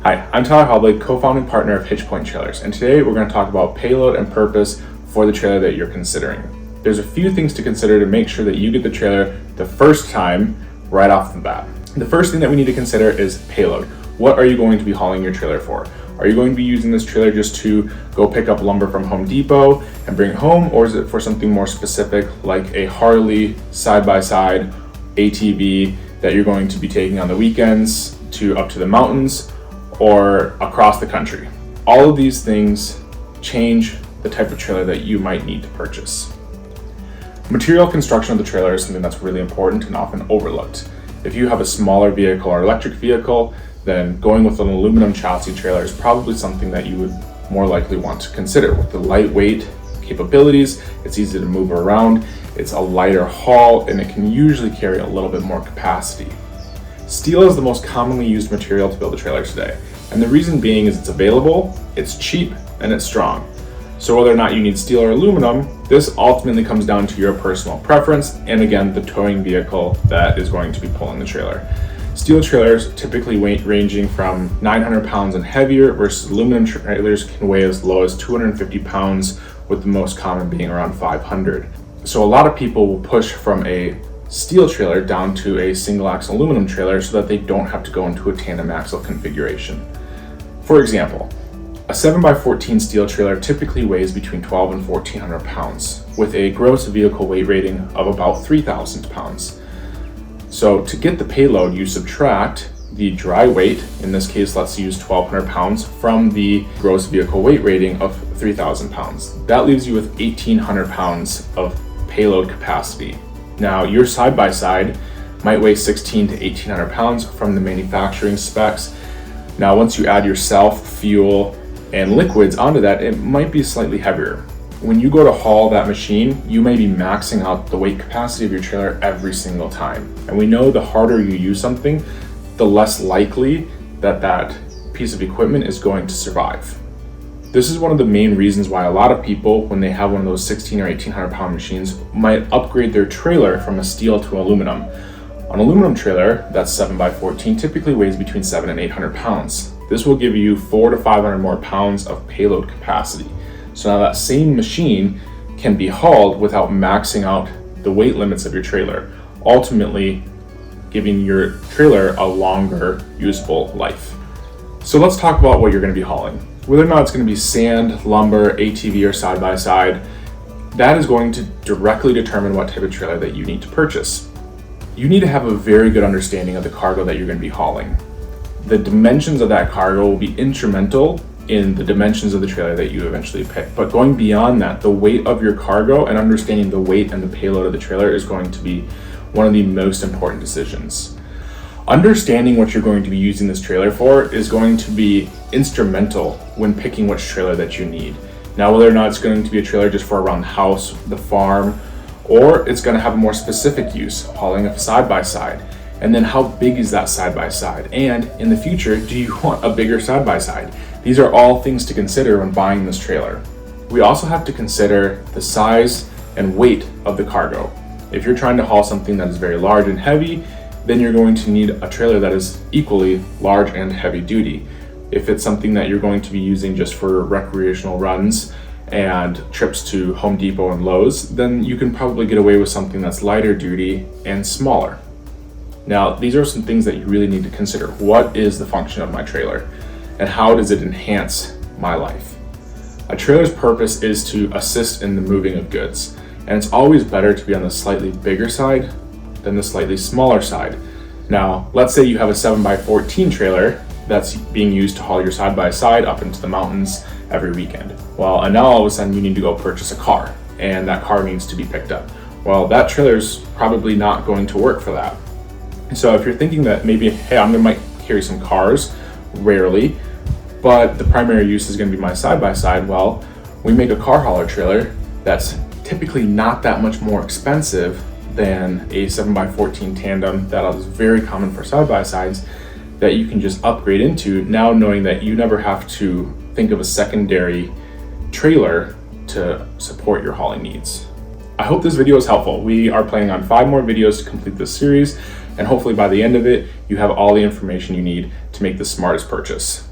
Hi, I'm Tyler Hobley, co-founding partner of Hitch-Point trailers, and today we're going to talk about payload and purpose for the trailer that you're considering. There's a few things to consider to make sure that you get the trailer the first time right off the bat. The first thing that we need to consider is payload. What are you going to be hauling your trailer for? Are you going to be using this trailer just to go pick up lumber from Home Depot and bring it home, or is it for something more specific like a Harley side-by-side ATV that you're going to be taking on the weekends to up to the mountains or across the country? All of these things change the type of trailer that you might need to purchase. Material construction of the trailer is something that's really important and often overlooked. If you have a smaller vehicle or electric vehicle, then going with an aluminum chassis trailer is probably something that you would more likely want to consider. With the lightweight capabilities, it's easy to move around, it's a lighter haul, and it can usually carry a little bit more capacity. Steel is the most commonly used material to build a trailer today, and the reason being is it's available, it's cheap, and it's strong. So whether or not you need steel or aluminum, this ultimately comes down to your personal preference and again, the towing vehicle that is going to be pulling the trailer. Steel trailers typically weight ranging from 900 pounds and heavier versus aluminum trailers can weigh as low as 250 pounds, with the most common being around 500. So a lot of people will push from a steel trailer down to a single axle aluminum trailer so that they don't have to go into a tandem axle configuration. For example, a 7x14 steel trailer typically weighs between 12 and 1400 pounds, with a gross vehicle weight rating of about 3000 pounds. So to get the payload, you subtract the dry weight, in this case let's use 1200 pounds, from the gross vehicle weight rating of 3000 pounds. That leaves you with 1800 pounds of payload capacity. Now your side-by-side might weigh 16 to 1800 pounds from the manufacturing specs. Now once you add yourself, fuel, and liquids onto that, it might be slightly heavier. When you go to haul that machine, you may be maxing out the weight capacity of your trailer every single time. And we know the harder you use something, the less likely that that piece of equipment is going to survive. This is one of the main reasons why a lot of people, when they have one of those 16 or 1800 pound machines, might upgrade their trailer from a steel to aluminum. An aluminum trailer that's 7x14 typically weighs between 7 and 800 pounds. This will give you 400 to 500 more pounds of payload capacity. So now that same machine can be hauled without maxing out the weight limits of your trailer, ultimately giving your trailer a longer usable life. So let's talk about what you're going to be hauling. Whether or not it's going to be sand, lumber, ATV, or side-by-side, that is going to directly determine what type of trailer that you need to purchase. You need to have a very good understanding of the cargo that you're going to be hauling. The dimensions of that cargo will be instrumental in the dimensions of the trailer that you eventually pick. But going beyond that, the weight of your cargo and understanding the weight and the payload of the trailer is going to be one of the most important decisions. Understanding what you're going to be using this trailer for is going to be instrumental when picking which trailer that you need. Now, whether or not it's going to be a trailer just for around the house, the farm, or it's going to have a more specific use, hauling a side-by-side. And then how big is that side-by-side? And in the future, do you want a bigger side-by-side? These are all things to consider when buying this trailer. We also have to consider the size and weight of the cargo. If you're trying to haul something that is very large and heavy, then you're going to need a trailer that is equally large and heavy duty. If it's something that you're going to be using just for recreational runs and trips to Home Depot and Lowe's, then you can probably get away with something that's lighter duty and smaller. Now, these are some things that you really need to consider. What is the function of my trailer, and how does it enhance my life? A trailer's purpose is to assist in the moving of goods, and it's always better to be on the slightly bigger side than the slightly smaller side. Now, let's say you have a 7x14 trailer that's being used to haul your side-by-side up into the mountains every weekend. Well, and now all of a sudden you need to go purchase a car, and that car needs to be picked up. Well, that trailer's probably not going to work for that. So if you're thinking that maybe, hey, I might carry some cars, rarely, but the primary use is going to be my side-by-side, well, we make a car hauler trailer that's typically not that much more expensive than a 7x14 tandem that is very common for side-by-sides that you can just upgrade into, now knowing that you never have to think of a secondary trailer to support your hauling needs. I hope this video is helpful. We are planning on 5 more videos to complete this series, and hopefully by the end of it, you have all the information you need to make the smartest purchase.